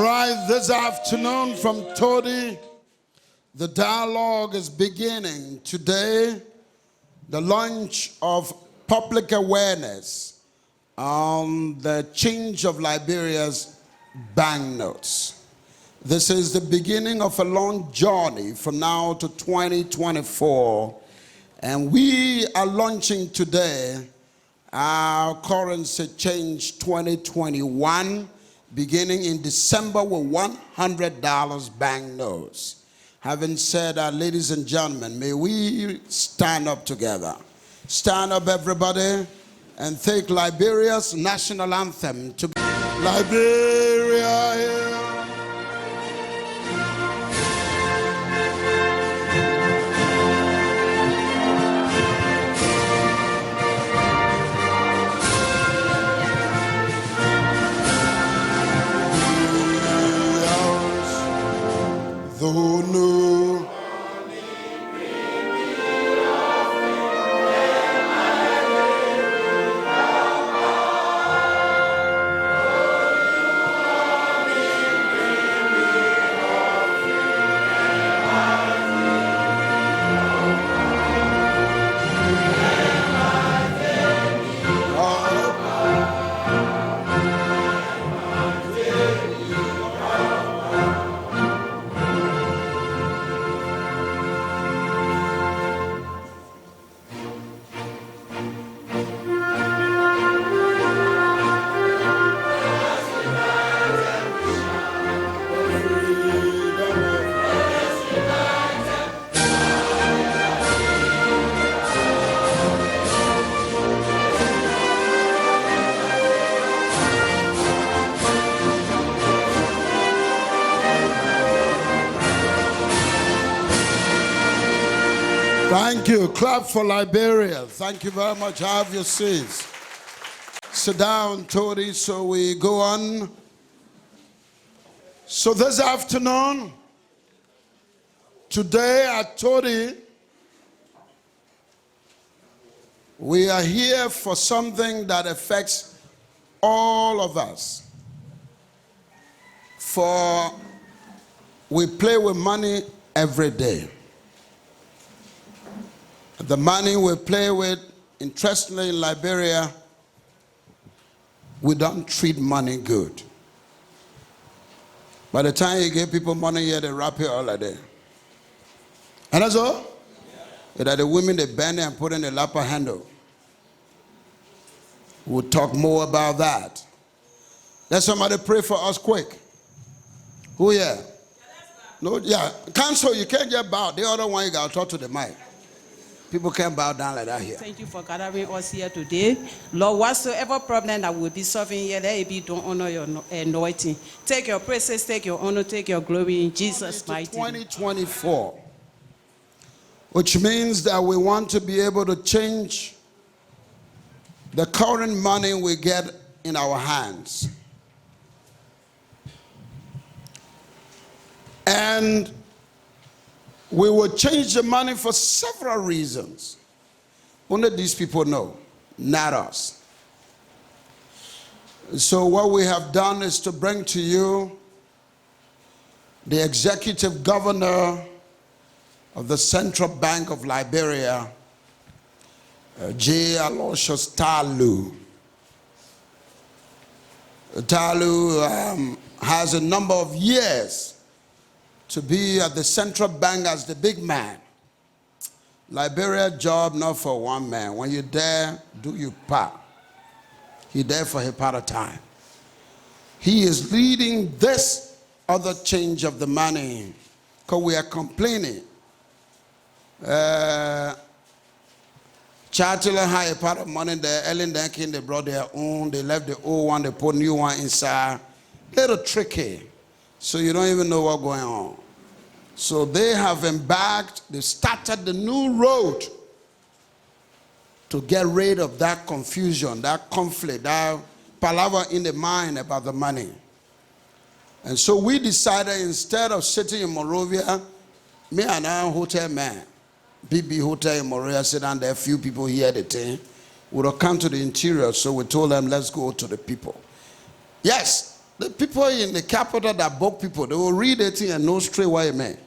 Right, this afternoon from Todee, the dialogue is beginning. Today, the launch of public awareness on the change of Liberia's banknotes. This is the beginning of a long journey from now to 2024. And we are launching today our currency change 2021, beginning in December with $100 banknotes. Having said that, ladies and gentlemen, may we stand up together. Stand up, everybody, and take Liberia's national anthem to Liberia. Though no Thank you. Clap for Liberia. Thank you very much. Have your seats. Sit down, Todee, so we go on. So this afternoon, today at Todee, we are here for something that affects all of us. For we play with money every day. The money we play with, interestingly in Liberia, we don't treat money good. By the time you give people money here, they wrap it all like that. And that's all? Yeah. That the women, they bend it and put in the lapper handle. We'll talk more about that. Let somebody pray for us quick. Who here? No, yeah. Cancel, you can't just bow. The other one, you got to talk to the mic. People can't bow down like that here. Thank you for gathering us here today. Lord, whatsoever problem that will be solving here, let it be done honor your anointing. Take your praises, take your honor, take your glory in Jesus' mighty name. 2024, which means that we want to be able to change the current money we get in our hands. And we will change the money for several reasons. Only these people know, not us. So what we have done is to bring to you the executive governor of the Central Bank of Liberia, J. Aloysius Talu. Talu has a number of years to be at the central bank as the big man. Liberia job not for one man. When you're there, do your part. He's there for his part of time. He is leading this other change of the money because we are complaining. Chatelain had a part of money there. Ellen Duncan, they brought their own. They left the old one. They put new one inside. Little tricky. So you don't even know what's going on. So they have embarked, they started the new road to get rid of that confusion, that conflict, that palaver in the mind about the money. And so we decided, instead of sitting in Monrovia Me and our hotel man, BB Hotel in Montreal, sit down there, a few people here at the thing. We would have come to the interior, so we told them, let's go to the people. Yes, the people in the capital that bought people, they will read the thing and know straight what it meant.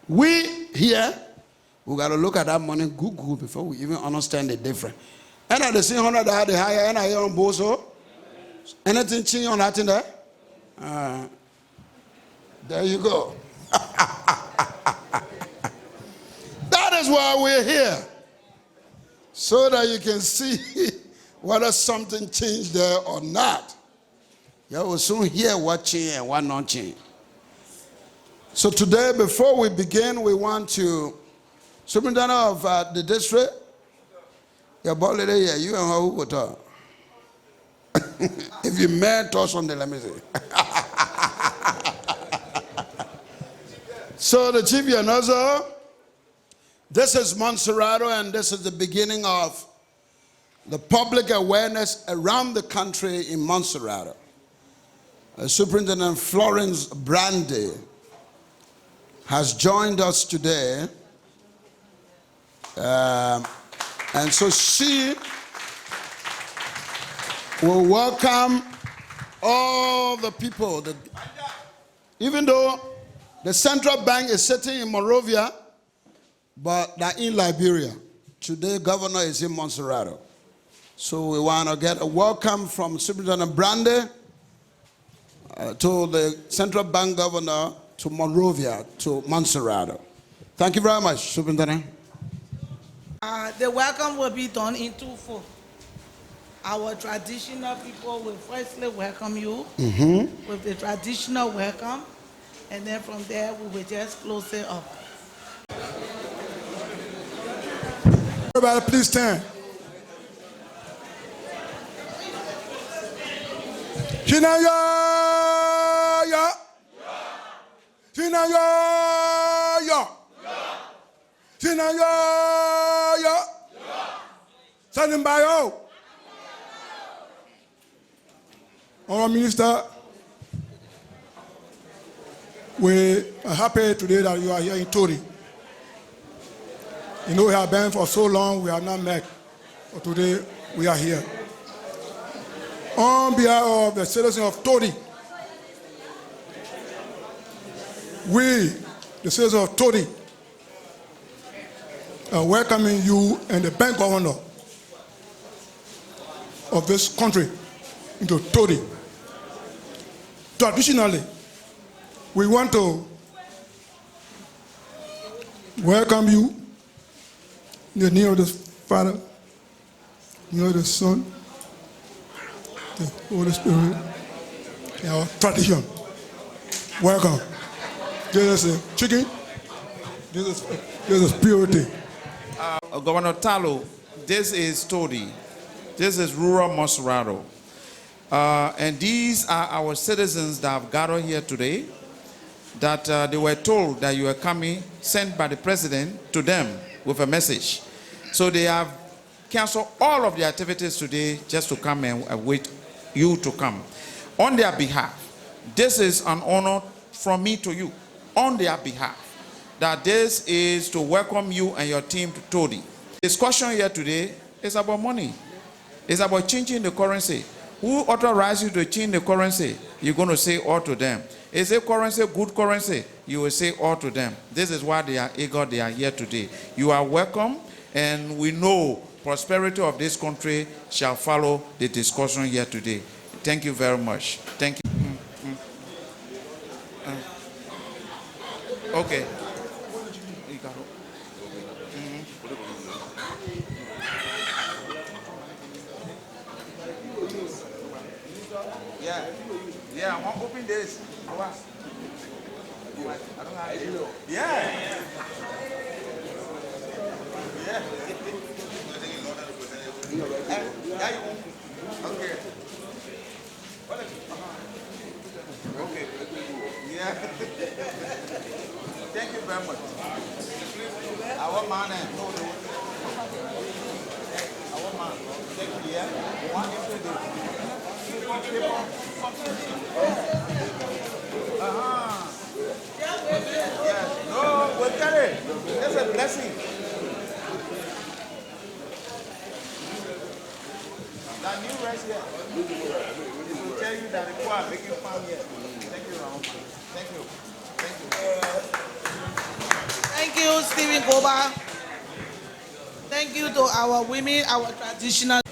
We here, we got to look at that money Google before we even understand the difference. And at the same $100 the higher, and I hear on Bozo. Anything change on that in there? There you go. That is why we're here. So that you can see whether something changed there or not. You will soon hear what changed and what not changed. So today, before we begin, we want to, Superintendent of the district, your boy here, you and her who will talk. If you met us on the, let me see. So the chief another, this is Montserrado, and this is the beginning of the public awareness around the country in Montserrado. Superintendent Florence Brandy has joined us today. And so she will welcome all the people. Even though the central bank is sitting in Monrovia, but they're in Liberia. Today, governor is in Montserrado. So we want to get a welcome from Superintendent Brandy to the central bank governor to Monrovia, to Montserrado. Thank you very much, Superintendent. The welcome will be done in twofold. Our traditional people will firstly welcome you with the traditional welcome, and then from there we will just close it up. Everybody, please stand. Shinaya, Shinaya, Shinaya, Standing by all. Our minister, we are happy today that you are here in Todee. You know, we have been for so long, we have not met. But today, we are here. On behalf of the citizens of Todee, we, the citizens of Todee, are welcoming you and the bank governor of this country into Todee. Traditionally, we want to welcome you in the name of the Father, in the name of the Son, the Holy Spirit, in our tradition. Welcome. This is a chicken. This is purity. Governor Talo, this is Todee. This is rural Montserrado. And these are our citizens that have gathered here today, that they were told that you were coming, sent by the president to them with a message. So they have canceled all of the activities today just to come and wait you to come. On their behalf, this is an honor from me to you, on their behalf, that this is to welcome you and your team to Todee. The discussion here today is about money. It's about changing the currency. Who authorized you to change the currency? You're going to say all to them. Is a currency good currency? You will say all to them. This is why they are eager, they are here today. You are welcome, and we know prosperity of this country shall follow the discussion here today. Thank you very much. Thank you. Okay. Yeah, I want to open this. I don't have it. Yeah. Okay. Okay. Yeah. Thank you very much. Our man and our man. Thank you. Yeah. One Yes. No, So Todee, that's a blessing. That new rice here, it will tell you that the poor are making farm here. Thank you, Ram. Thank you. Thank you, Stephen Goba. Thank you to our women, our traditional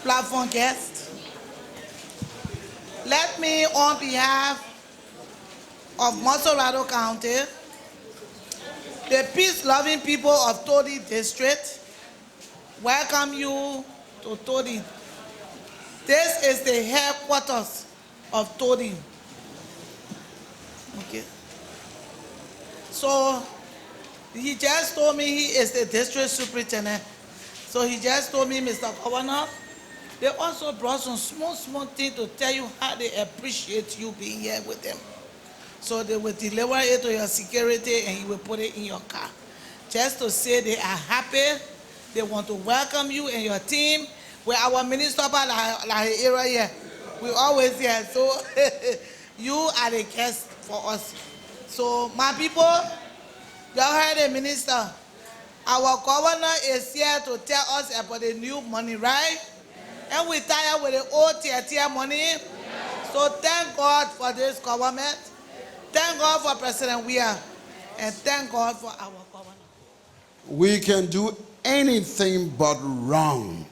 platform guests. Let me, on behalf of Montserrado County, the peace-loving people of Todee District, welcome you to Todee. This is the headquarters of Todee. Okay. So he just told me he is the district superintendent. So he just told me, Mr. Governor, they also brought some small things to tell you how they appreciate you being here with them. So they will deliver it to your security and you will put it in your car. Just to say they are happy. They want to welcome you and your team. With our minister, like area here, we always here. So you are the guest for us. So my people, y'all heard the minister. Our governor is here to tell us about the new money, right? And we tired with the old tier money. So thank God for this government. Thank God for President Weah. And thank God for our governor. We can do anything but wrong.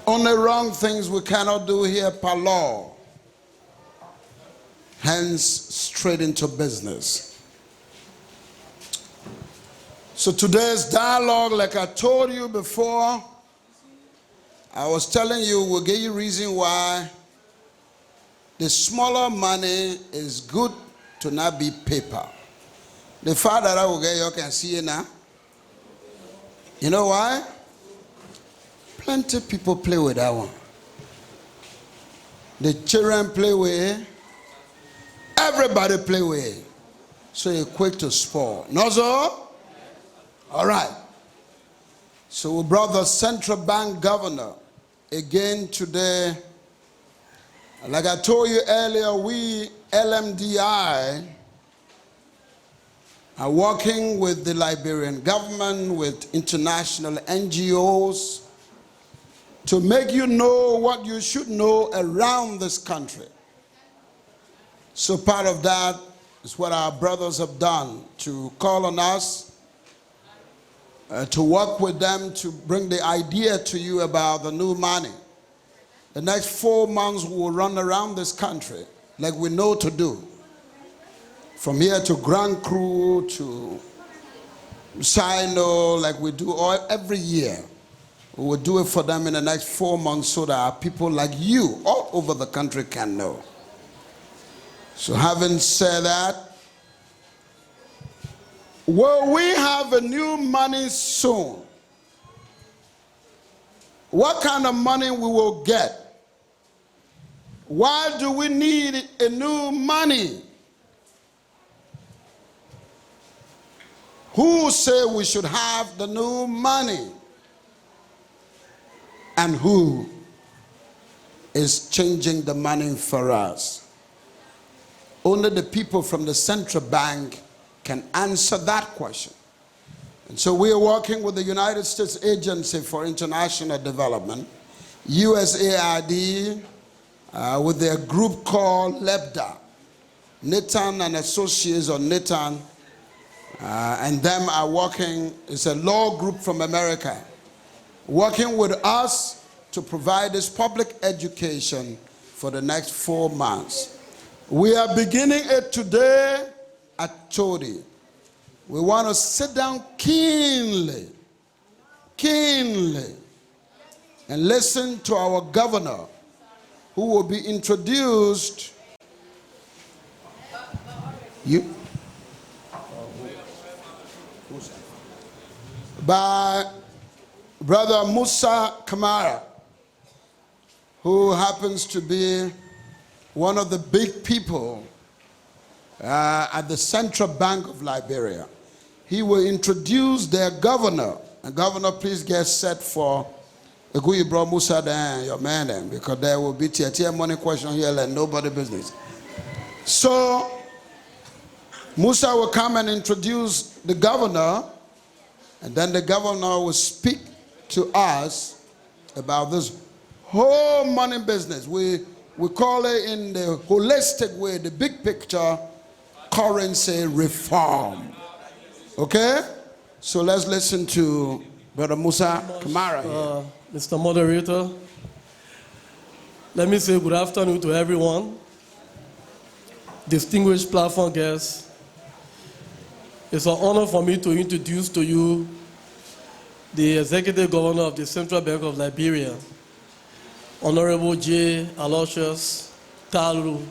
Only wrong things we cannot do here per law. Hence, straight into business. So today's dialogue, like I told you before, I was telling you, we'll give you reason why the smaller money is good to not be paper. The fact that I will get, you can see it now. You know why? Plenty of people play with that one. The children play with it. Everybody play with it. So you're quick to spoil. No, so? All right. So we brought the central bank governor again today. Like I told you earlier, we, LMDI, are working with the Liberian government, with international NGOs, to make you know what you should know around this country. So part of that is what our brothers have done, to call on us, to work with them to bring the idea to you about the new money. The next 4 months we will run around this country like we know to do. From here to Grand Cru to Sino, like we do every year. We will do it for them in the next 4 months so that our people like you all over the country can know. So having said that, will we have a new money soon? What kind of money we will get? Why do we need a new money? Who say we should have the new money? And who is changing the money for us? Only the people from the central bank can answer that question. And so we are working with the United States Agency for International Development, USAID, with their group called LEBDA, Nathan and Associates, or Nathan, and them are working, it's a law group from America, working with us to provide this public education for the next 4 months. We are beginning it today at Todee. We want to sit down keenly, and listen to our governor, who will be introduced by Brother Musa Kamara, who happens to be one of the big people at the Central Bank of Liberia. He will introduce their governor. And governor, please get set for Bro Musa and your man then, because there will be TTM money question here like nobody business. So Musa will come and introduce the governor, and then the governor will speak to us about this whole money business. We call it in the holistic way, the big picture, currency reform. Okay? So let's listen to Brother Musa Kamara here. Mr. Moderator, let me say good afternoon to everyone. Distinguished platform guests, it's an honor for me to introduce to you the Executive Governor of the Central Bank of Liberia, Honorable J. Aloysius Talu,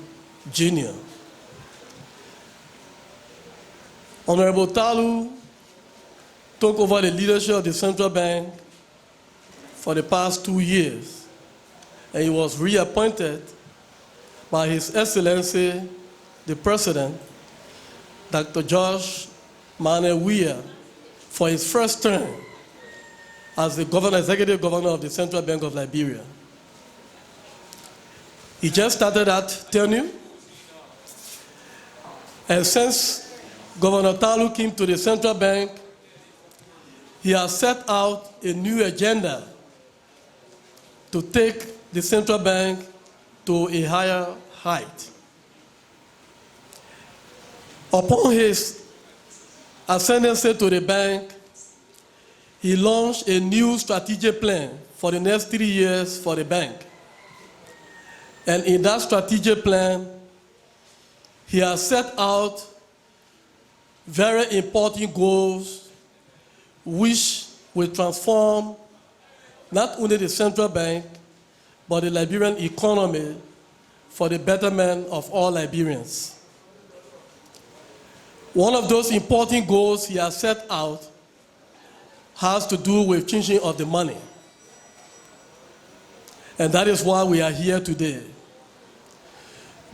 Jr. Honorable Talu took over the leadership of the Central Bank for the past 2 years, and he was reappointed by His Excellency, the President, Dr. George Manneh Weah, for his first term as the Executive Governor of the Central Bank of Liberia. He just started that tenure, and since Governor Talu came to the Central Bank, he has set out a new agenda to take the Central Bank to a higher height. Upon his ascendancy to the bank, he launched a new strategic plan for the next 3 years for the bank. And in that strategic plan, he has set out very important goals which will transform not only the central bank, but the Liberian economy for the betterment of all Liberians. One of those important goals he has set out has to do with changing of the money. And that is why we are here today.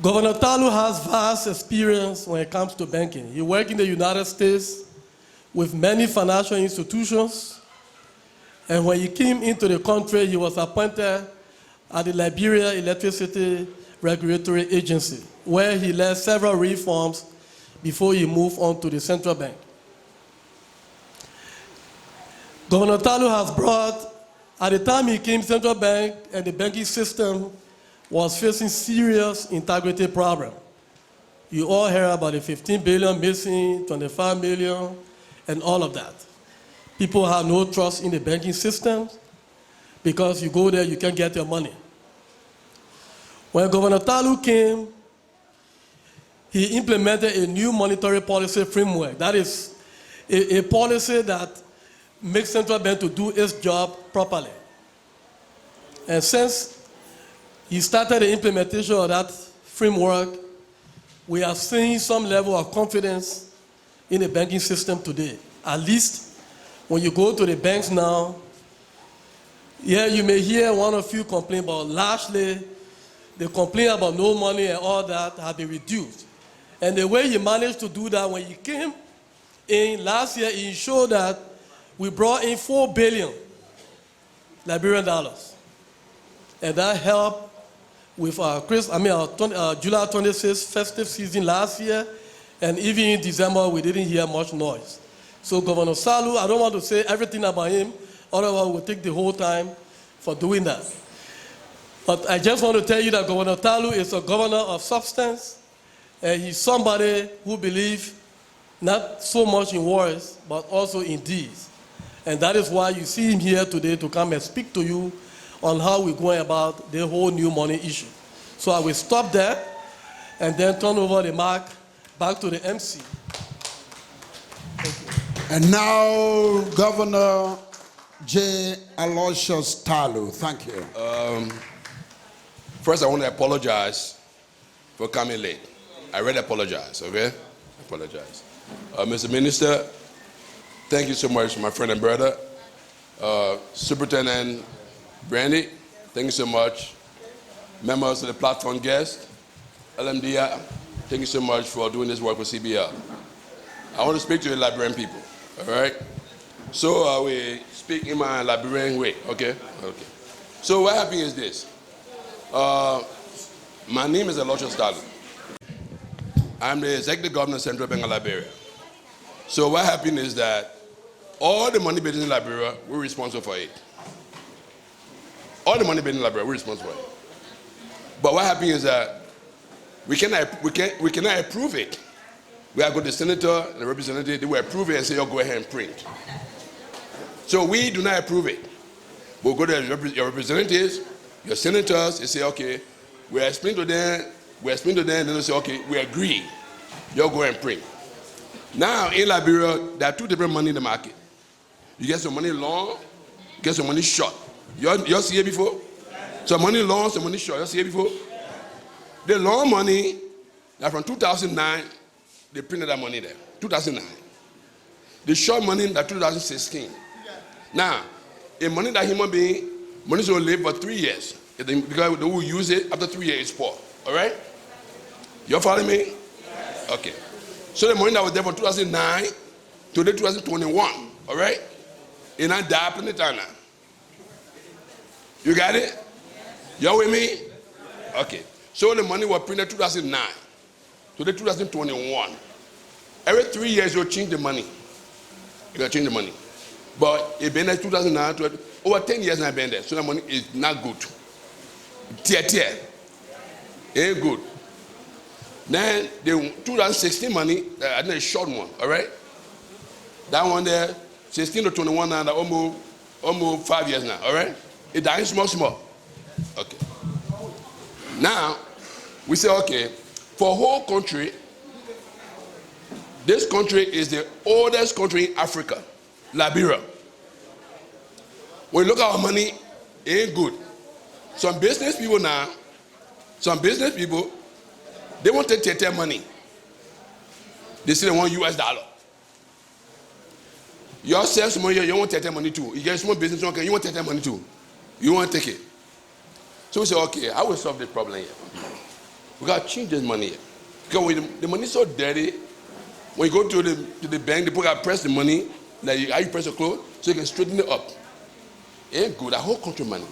Governor Talu has vast experience when it comes to banking. He worked in the United States with many financial institutions. And when he came into the country, he was appointed at the Liberia Electricity Regulatory Agency, where he led several reforms before he moved on to the central bank. Governor Talu has brought, at the time he came, central bank and the banking system was facing serious integrity problem. You all heard about the 15 billion missing, 25 million, and all of that. People have no trust in the banking system because you go there, you can't get your money. When Governor Talu came, he implemented a new monetary policy framework. That is a policy that makes central bank to do its job properly. And since he started the implementation of that framework, we are seeing some level of confidence in the banking system today. At least when you go to the banks now, yeah, you may hear one or few complain, but largely the complaint about no money and all that have been reduced. And the way he managed to do that, when he came in last year, he showed that we brought in 4 billion Liberian dollars. And that helped with our July 26th festive season last year, and even in December, we didn't hear much noise. So Governor Talu, I don't want to say everything about him, otherwise we'll take the whole time for doing that. But I just want to tell you that Governor Talu is a governor of substance, and he's somebody who believes not so much in words, but also in deeds. And that is why you see him here today to come and speak to you on how we're going about the whole new money issue. So I will stop there and then turn over the mic back to the MC. Thank you. And now, Governor J. Aloysius Talu. Thank you. First, I want to apologize for coming late. I really apologize, okay? Apologize. Mr. Minister, thank you so much, my friend and brother. Superintendent Brandy, thank you so much. Members of the platform guests, LMDI, thank you so much for doing this work with CBL. I want to speak to the Liberian people, all right? So we speak in my Liberian way, okay? Okay. So what happened is this. My name is Aloysius Talu. I'm the executive governor of Central Bank of Liberia. So what happened is that all the money business in Liberia, we're responsible for it. All the money business in Liberia, we're responsible for it. But what happened is that we cannot approve it. We are going to the senator and the representative, they will approve it and say, oh, go ahead and print. So we do not approve it. We'll go to your representatives, your senators, and say, okay, we explain to them, and then they say, okay, we agree. You'll go and print. Now, in Liberia, there are two different money in the market. You get some money long, you get some money short. You see it before? Some money long, some money short. You see it before? The long money, now from 2009, they printed that money there. 2009. The short money, that 2016. Now, a money that human being, money is going to live for 3 years. Because they will use it after 3 years, it's poor. All right? You following me? Okay. So the money that was there from 2009 to 2021, all right? And I died in the time now. You got it? You with me? Okay. So the money was printed 2009 to 2021. Every 3 years you'll change the money. You'll change the money. But it been there 2009 to over 10 years now been there. So the money is not good. Tier. Ain't good. Then the 2016 money, I think a short one, all right? That one there, 16 to 21 now, almost 5 years now, all right? It dying small. Okay. Now, we say, okay, for whole country, this country is the oldest country in Africa, Liberia. When you look at our money, it ain't good. Some business people, they want to take their money. They say they want US dollar. You sell some money, you want to take their money too. You get small business, you want to take their money too. You want to take it. So we say, okay, how will we solve this problem here? We got to change this money here. Because when the money is so dirty, when you go to the bank, they got to press the money, like how you press the clothes, so you can straighten it up. It ain't good, that whole country money.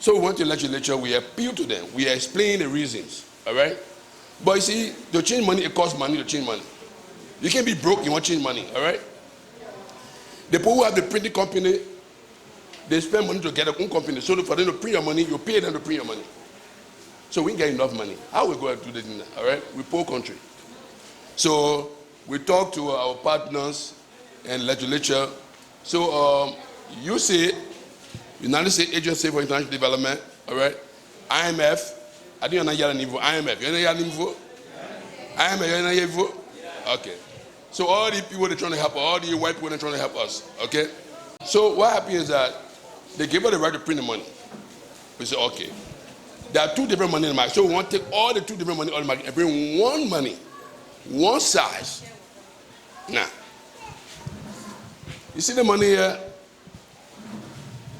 So we went to the legislature, we appeal to them, we explain the reasons, all right? But you see, to change money, it costs money to change money. You can't be broke, you want to change money, all right? The people who have the printing company, they spend money to get their own company. So for them to print your money, you pay them to print your money. So we get enough money. How we go to do this, all right? We're poor country. So we talk to our partners and legislature. So you see, United States Agency for International Development, all right? IMF, I think you're not yelling niveau. IMF, you're not yelling niveau? IMF, you're not yelling niveau? Okay. So all the people, they're trying to help us, all the white people, they're trying to help us, okay? So what happened is that they gave us the right to print the money. We said, okay. There are two different money in the market. So we want to take all the two different money on the market and bring one money, one size. Now, you see the money here?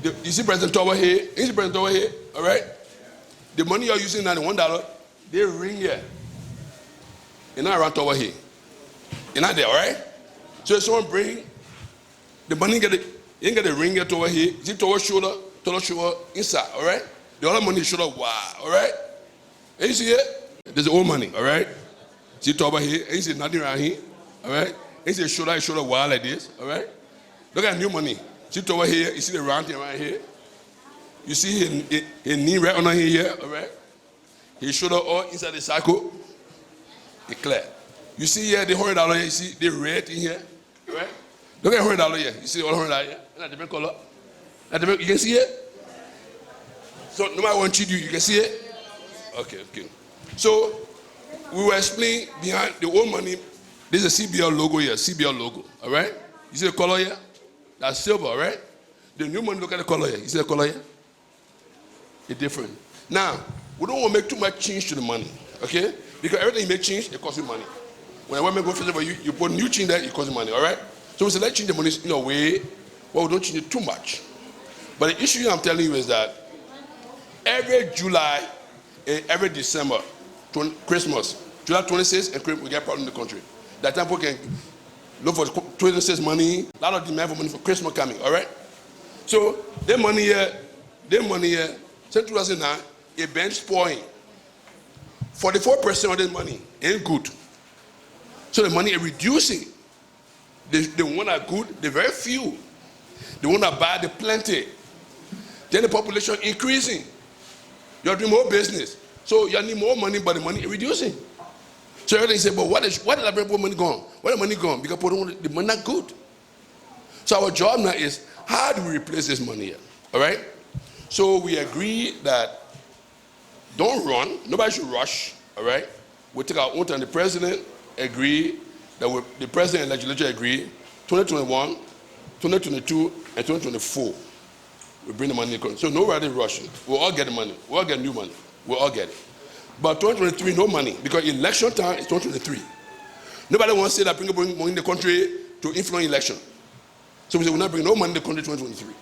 You see President Todee here? You see President Todee here? All right? The money you're using now, the $1, they ring here. You're not around Todee here. You're not there, all right? So if someone bring the money, you ain't get the ring here Todee here. You see Todee shoulder inside, all right? The other money shoulder, wow, all right? And you see it? There's the old money, all right? See Todee here? And you see nothing around here, all right? And you see shoulder wow like this, all right? Look at new money. See Todee here? You see the round thing right here? You see his knee right under here, all right? His shoulder all inside the circle. It's clear. You see here the $100 here, you see the red in here, right? Look at $100 here. You see all $100 here? Isn't that different color? You can see it? So no matter what you do, you can see it? Okay. So we will explain behind the old money. This is a CBL logo here, CBL logo, all right? You see the color here? That's silver, all right? The new money, look at the color here. You see the color here? It's different. Now, we don't want to make too much change to the money, okay? Because everything you make change, it costs you money. When a woman goes for you put new change there, it costs you money, all right? So we say, let's change the money in a way where we don't change it too much. But the issue I'm telling you is that every July and every December, Christmas, July 26th and Christmas, we get problem in the country. That time people can look for 26 money, a lot of demand for money for Christmas coming, all right? So their money here, since 2009, it been spoiling. 44% of this money ain't good. So the money is reducing. The one are good, the very few. The one that bad, the plenty. Then the population increasing. You're doing more business. So you need more money, but the money is reducing. So everybody say, but what is Liberian money gone? Where the money gone? Because the money not good. So our job now is, how do we replace this money here? All right? So we agree that don't run. Nobody should rush. All right? We take our own time. The president agree that the president and legislature agree 2021, 2022, and 2024. We bring the money in. So nobody rushing. We'll all get the money. We'll all get new money. We'll all get it. But 2023, no money, because election time is 2023. Nobody wants to say that bring money in the country to influence election. So we say we're not bringing no money in the country 2023.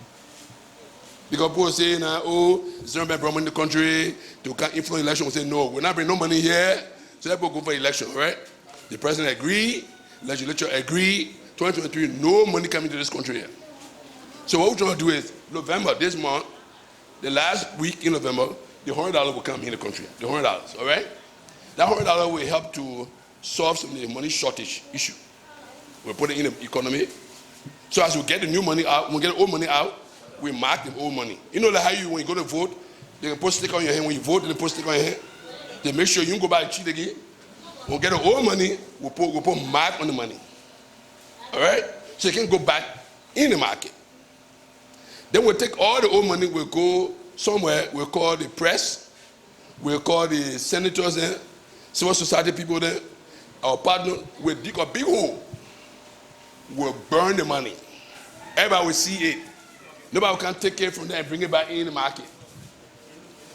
Because people say, it's not bring money in the country to influence election. We say, no, we're not bringing no money here, so let people go for election, all right? The president agree, legislature agree, 2023, no money coming to this country here. So what we're trying to do is, November, this month, the last week in November, the $100 will come in the country. The $100, all right? That $100 will help to solve some of the money shortage issue. We'll put it in the economy. So as we get the new money out, when we get the old money out, we mark the old money. You know like how when you go to vote, they can put sticker on your hand. When you vote, they put sticker on your hand. They make sure you don't go back and cheat again. When we get the old money, we'll put mark on the money. All right? So you can go back in the market. Then we'll take all the old money, we'll go somewhere, we'll call the press, we'll call the senators there, civil society people there, our partner, we'll dig a big hole. We'll burn the money. Everybody will see it. Nobody can take it from there and bring it back in the market.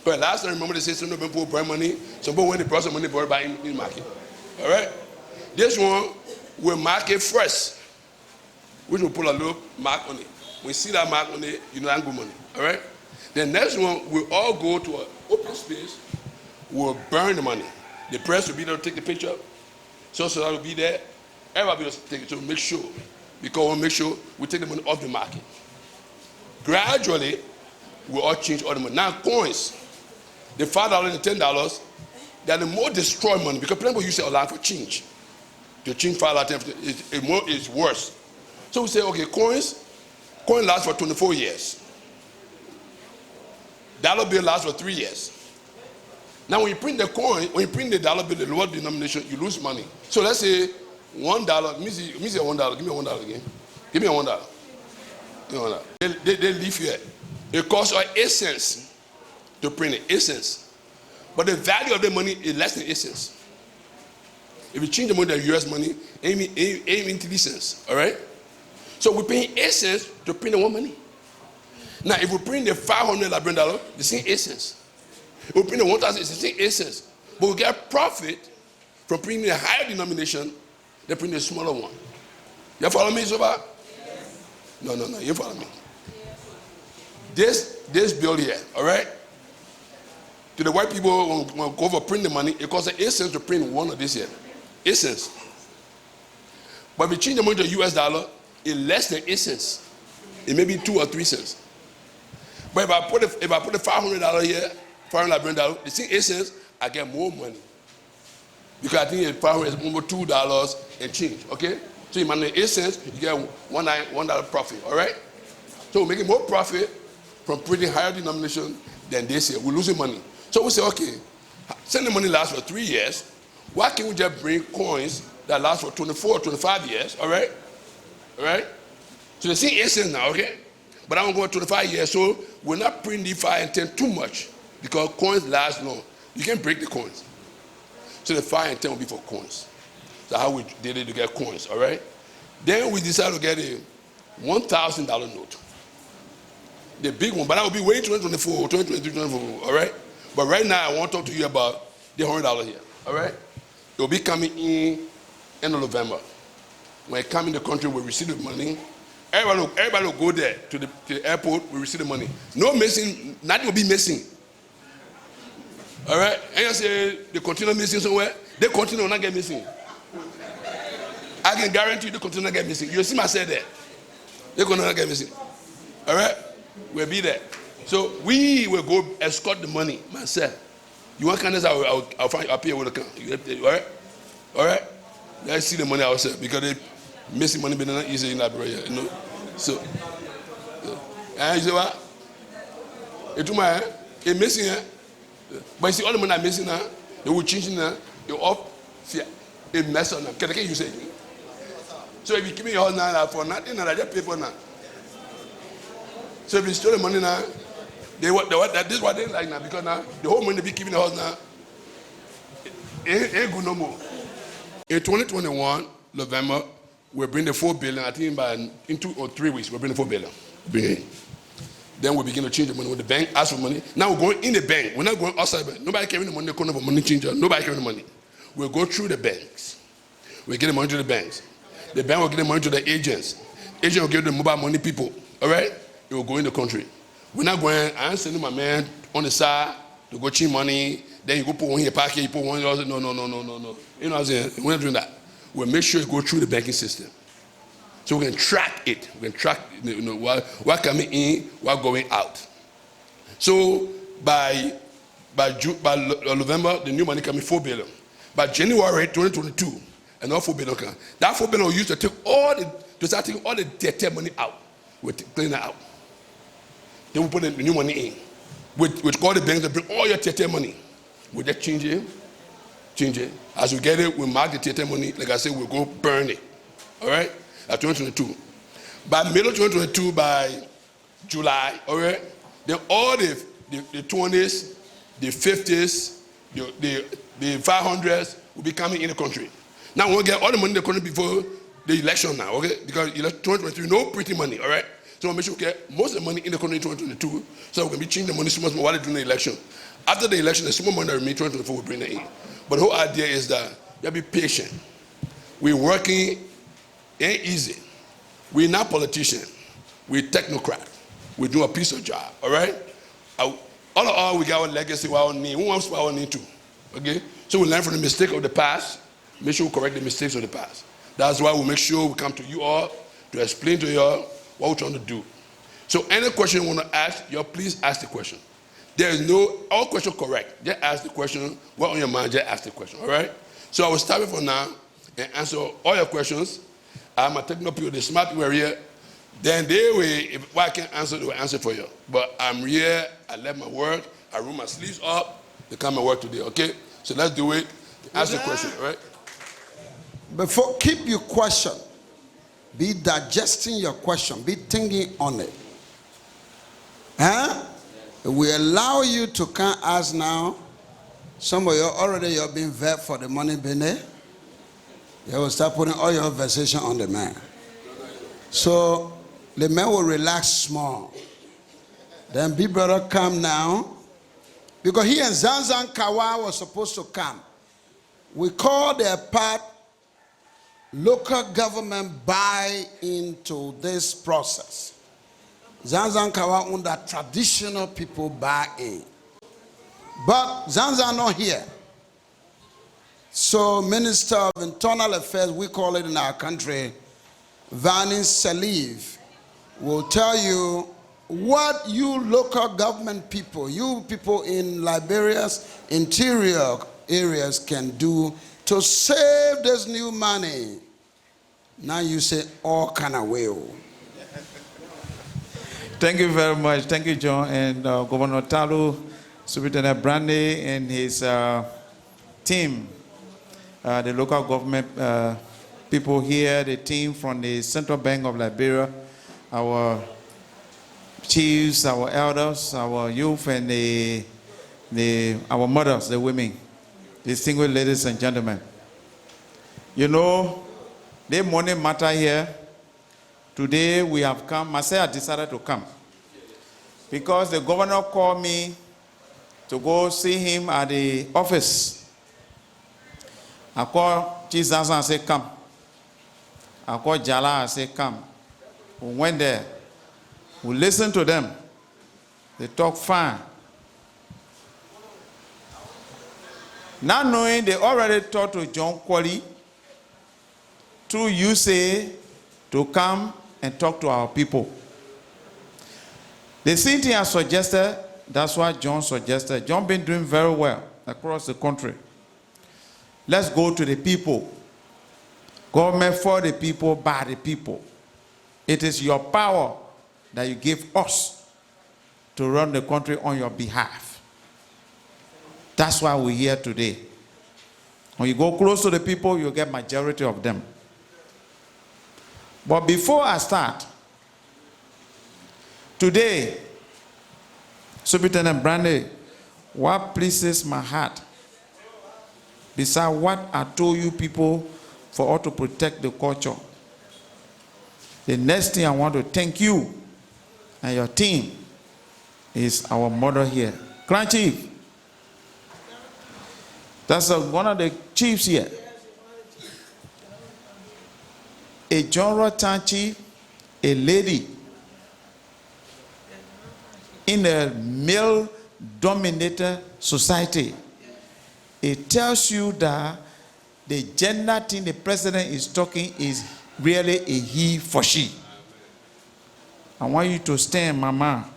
But last time, remember they said some people burn money, some people when they brought some money, brought it back in the market. All right? This one, we'll mark it first, which will put a little mark on it. When you see that mark on it, you know that's good money. All right? The next one, we'll all go to an open space. We'll burn the money. The press will be there to take the picture. So that will be there. Everybody will take it to make sure. Because we'll make sure we take the money off the market. Gradually, we'll all change all the money. Now, coins, the $5 and the $10, they're the more destroyed money because people use it a lot for change. To change $5, $10, it's worse. So we say, okay, coin lasts for 24 years. Dollar bill lasts for 3 years. Now, when you print the coin, when you print the dollar bill, the lower denomination, you lose money. So let's say $1. Let me see $1. Give me $1 again. Give me $1. Give me $1. They leave here. It costs 8 cents to print it. 8 cents. But the value of the money is less than 8 cents. If you change the money to US money, it ain't 3 cents. All right? So we're paying 8 cents to print the one money. Now, if we print the $500 Liberian dollar, the same 8 cents. If we print the 1,000, it's the same 8 cents. But we get profit from printing a higher denomination than printing a smaller one. You follow me so far? Yes. No, you follow me. Yes. This bill here, all right? To the white people, when we go for print the money, it costs 8 cents to print one of this here. 8 cents. But if we change the money to US dollar, it's less than 8 cents. It may be 2 or 3 cents. But if I put the $500 here, $500 Liberian dollar, the same 8 cents, I get more money. Because I think $500 is over $2 and change, okay? So you manage 8 cents, you get $1 profit, all right? So we're making more profit from printing higher denomination than this year. We're losing money. So we say, okay, since the money lasts for 3 years, why can't we just bring coins that last for 24, 25 years, all right? All right? So they see 8 cents now, okay? But I'm going 25 years, so we're not printing 5 and 10 too much because coins last long. You can break the coins. So the 5 and 10 will be for coins. That's how we did it to get coins, all right? Then we decided to get a $1,000 note. The big one, but that will be way 2024, 2023, 2024, all right? But right now, I want to talk to you about the $100 here, all right? It will be coming in end of November. When it comes in the country, we receive the money. Everybody will go there to the airport, we receive the money. No missing, nothing will be missing. All right? And you say they continue missing somewhere, they continue not get missing. I can guarantee you they continue not get missing. You see myself there. They're going to not get missing. All right? We'll be there. So we will go escort the money myself. You want kindness, I'll pay you with the account. All right? All right? Let's see the money ourselves because they missing money, but not easy in Liberia, you know. So, and you say what? It's my it missing, but you see all the money I'm missing now. They will change now. You off, see, it mess up now. Can you say? So if you give me your house now for nothing, and I just pay for now. So if you steal the money now, this is what they like now because now the whole money they be giving the house now. Ain't good no more. In 2021, November, we'll bring the 4 billion. I think in 2 or 3 weeks, we'll bring the 4 billion. Then we begin to change the money. When the bank asks for money, now we're going in the bank. We're not going outside the bank. Nobody carrying the money. They can't have a money changer. Nobody carrying the money. We'll go through the banks. We'll get the money to the banks. The bank will give the money to the agents. Agent will give the mobile money people. All right? It will go in the country. We're not going. I'm sending my man on the side to go change money. Then you go put one in your pocket. You put one in yours. No. You know what I'm saying? We're not doing that. We'll make sure it go through the banking system. So we can track it. We can track what coming in, what going out. So by November, the new money coming 4 billion. By January 2022, another 4 billion come. That 4 billion we used to take start taking all the debt money out. We clean that out. Then we put the new money in. We call the banks to bring all your debt money. We just change it. As we get it, we mark the debt money. Like I said, we'll go burn it. All right? At 2022. By middle of 2022, by July, all right, then all the 20s, the 50s, the 500s will be coming in the country. Now we'll get all the money in the country before the election now, okay? Because 2023, no printing money, all right? So we'll make sure we get most of the money in the country in 2022, so we can be changing the money so much more while they're doing the election. After the election, the small money that remains 2024 will bring it in. But the whole idea is that you have to be patient. We're working. Ain't easy. We're not politicians. We're technocrat. We do a piece of job. All right. All in all, we got our legacy. Our need. Who wants our need to? Okay. So we learn from the mistake of the past. Make sure we correct the mistakes of the past. That's why we make sure we come to you all to explain to you all what we're trying to do. So any question you want to ask, you all please ask the question. There is no all question correct. Just ask the question. What on your mind? Just ask the question. All right. So I will start with for now and answer all your questions. I'm a technical people, the smart people are here. Then they will, if I can answer, they will answer for you. But I'm here, I left my work, I roll my sleeves up, they come and work today, okay? So let's do it. Ask the question, all right? Before, keep your question. Be digesting your question. Be thinking on it. Huh? We allow you to come ask now. Some of you already you've been vet for the money bene. You will start putting all your versation on the man. So the man will relax small. Then big brother come now. Because he and Zanzan Kawa was supposed to come. We call their part local government buy into this process. Zanzan Kawa under traditional people buy in. But Zanzan not here. So Minister of Internal Affairs, we call it in our country, Vani Saliv, will tell you what you local government people, you people in Liberia's interior areas can do to save this new money. Now you say all kind of way. Thank you very much. Thank you, John, and Governor Talu, Superintendent Brandy, and his team. The local government people here, the team from the Central Bank of Liberia, our chiefs, our elders, our youth, and our mothers, the women, distinguished ladies and gentlemen. You know, the money matter here. Today we have come. Marseille decided to come because the governor called me to go see him at the office. I called Jesus and said, come. I called Jala and said, come. We went there. We listened to them. They talk fine. Not knowing they already talked to John Qualley through USA to come and talk to our people. The same thing I suggested, that's what John suggested. John been doing very well across the country. Let's go to the people. Government for the people, by the people. It is your power that you give us to run the country on your behalf. That's why we're here today. When you go close to the people, you'll get majority of them. But before I start, today, Superintendent Brandy, what pleases my heart, besides what I told you people for us to protect the culture, the next thing I want to thank you and your team is our mother here. Grand Chief. That's one of the chiefs here. A general town chief, a lady in a male-dominated society. It tells you that the gender thing the president is talking is really a he for she. I want you to stand, Mama.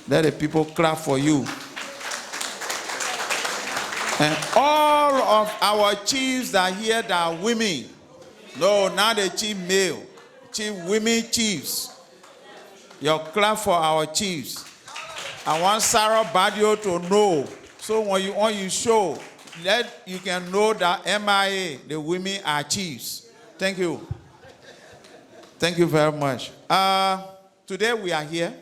Let the people clap for you. And all of our chiefs that are here that are women. No, not the chief male. Chief women chiefs. Your clap for our chiefs. I want Sarah Badio to know. So when you show, you can know that MIA, the women are chiefs. Thank you. Thank you very much. Today we are here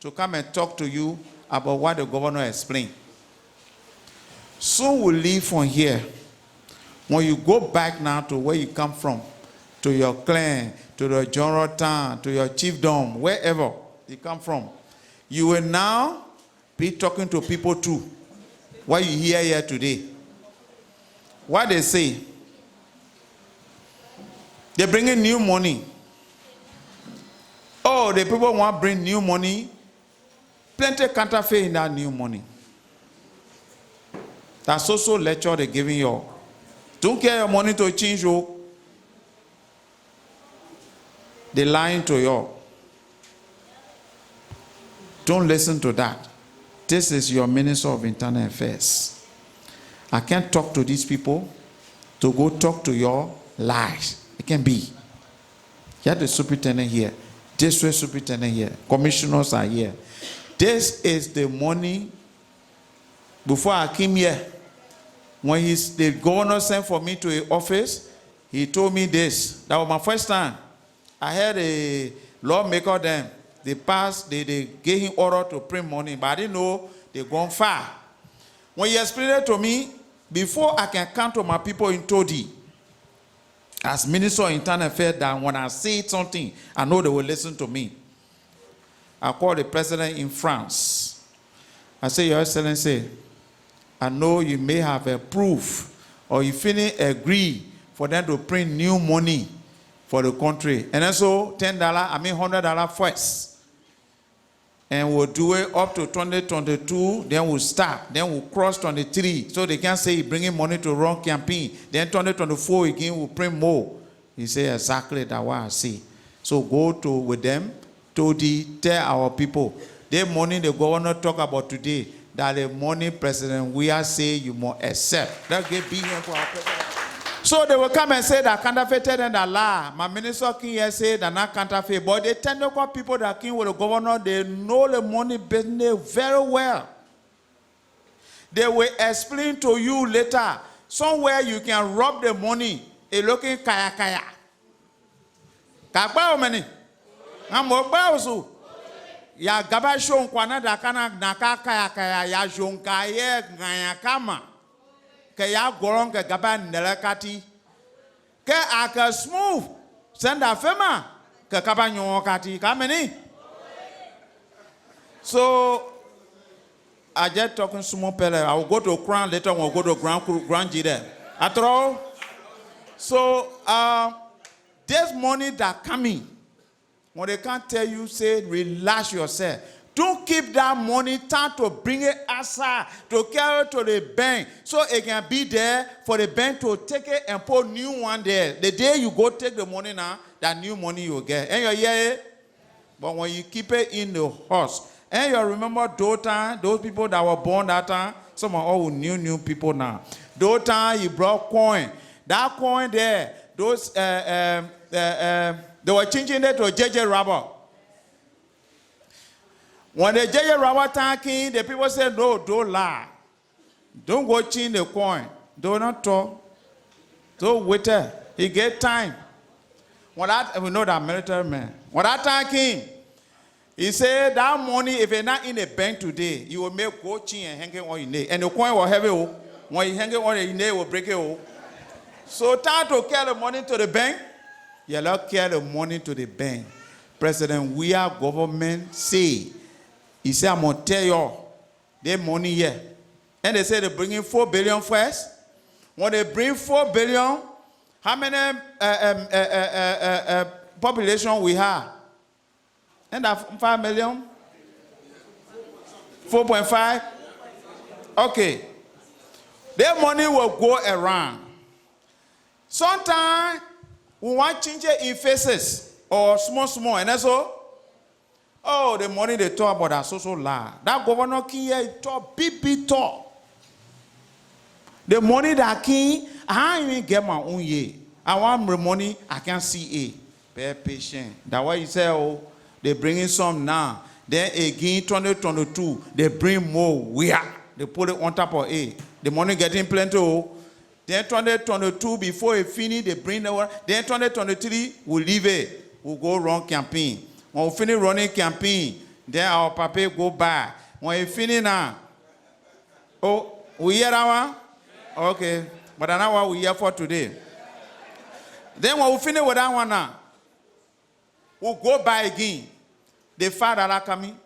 to come and talk to you about what the governor explained. Soon we'll leave from here. When you go back now to where you come from, to your clan, to the general town, to your chiefdom, wherever you come from, you will now be talking to people too. What you hear here today. What they say, they bring in new money. Oh, the people want to bring new money. Plenty counterfeit in that new money. That's also lecture they're giving you. Don't get your money to change you. They're lying to you. Don't listen to that. This is your Minister of Internal Affairs. I can't talk to these people to go talk to your lies. It can be. You have the superintendent here. District superintendent here. Commissioners are here. This is the money. Before I came here, when the governor sent for me to his office, he told me this. That was my first time. I had a lawmaker then. They gave him order to print money, but I didn't know they'd gone far. When he explained it to me, before I can count on my people in Todee, as Minister of Internal Affairs, that when I say something, I know they will listen to me. I called the president in France. I said, Your Excellency, I know you may have a proof or you finally agree for them to print new money for the country. And also $100 first. And we'll do it up to 2022, then we'll stop, then we'll cross 23. So they can't say bringing money to run campaign. Then 2024 again, we'll print more. He said exactly that what I see. So go to with them, Todee, tell our people, the money the governor talk about today, that the money President we are saying you must accept. Let's get big for our president. So they will come and say that counterfeited and that lie. My minister came here say that not counterfeit. But they tend to call people that came with the governor, they know the money business very well. They will explain to you later. Somewhere you can rob the money. A looking kaya kaya. Kakba many. I'm also. Ya gaba shon kwana da kana naka kaya kaya ya jonka ye ngaya kama. Ke ya golong ke gaba nelekati. Ke aka smooth. Senda fema. Ke kaba nyokati. Kameni. So I just talking small pele. I will go to Crown later. We'll go to Grand G there. After all. So this money that coming. When they can't tell you, say, relax yourself. Don't keep that money, time to bring it outside, to carry it to the bank, so it can be there for the bank to take it and put new one there. The day you go take the money now, that new money you get. And you hear it? But when you keep it in the house, and you remember those people that were born that time, some are all new people now. Those time you brought coin. That coin there, those they were changing it to JJ rubber. When the JJ rubber tanking, the people said, no, don't lie. Don't go change the coin. Do not talk. Don't wait. He get time. When that, we know that military man. When that time came, he said that money, if you're not in the bank today, you will make go change and hang it on your neck. And the coin will have it. When you hang it on your neck, it will break it. So time to carry the money to the bank. You not carry the money to the bank. President, we are government say. He said, I'm going to tell you their money here. And they say they bring in 4 billion first. When they bring 4 billion, how many population we have? And that 5 million? 4.5? Okay. Their money will go around. Sometimes we want to change it in faces or small, and that's all. Oh, the money they talk about are so large. That governor here talk big talk. The money that king, I ain't even get my own year. I want the money, I can't see it. Pay patient. That's why you say, oh, they bring in some now. Then again, 2022, they bring more. They put it on top of it. The money getting plenty. Oh. Then 2022, before it finish, they bring the one. Then 2023, we'll leave it. We'll go run campaign. When we finish running campaign, then our papa go back. When we finish now, oh, we hear that one? Okay, but that's not what we here for today. Then when we finish with that one now, we'll go buy again. The $5 coming,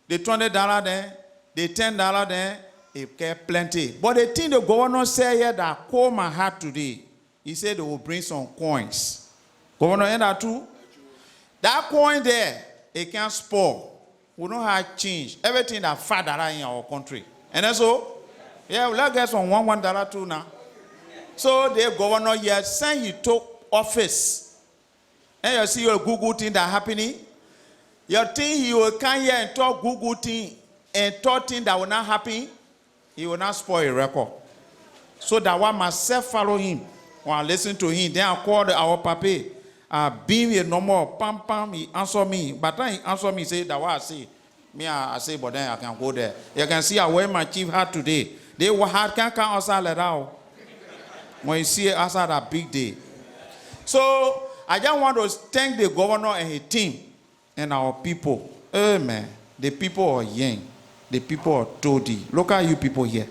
the $20 there, the $10 there, it get plenty. But the thing the governor said here that caught my heart today, he said they will bring some coins. Governor, hear that too? That coin there, it can't spoil. We don't have change. Everything that $5 in our country. And that's all. Yeah, let's get some $1 too now. So the governor here send you to office. And you see your Google thing that happening. You think he will come here and talk Google thing and talk thing that will not happen. He will not spoil a record. So that one myself follow him or listen to him. Then I call our papa. Being a normal pam, he answer me. But then he answer me, say that what I say. Me, I say, but then I can go there. You can see I wear my chief hat today. They were hard can't come outside like that. When you see it outside that big day. So I just want to thank the governor and his team and our people. Amen. The people are young. The people are Todee. Look at you people here.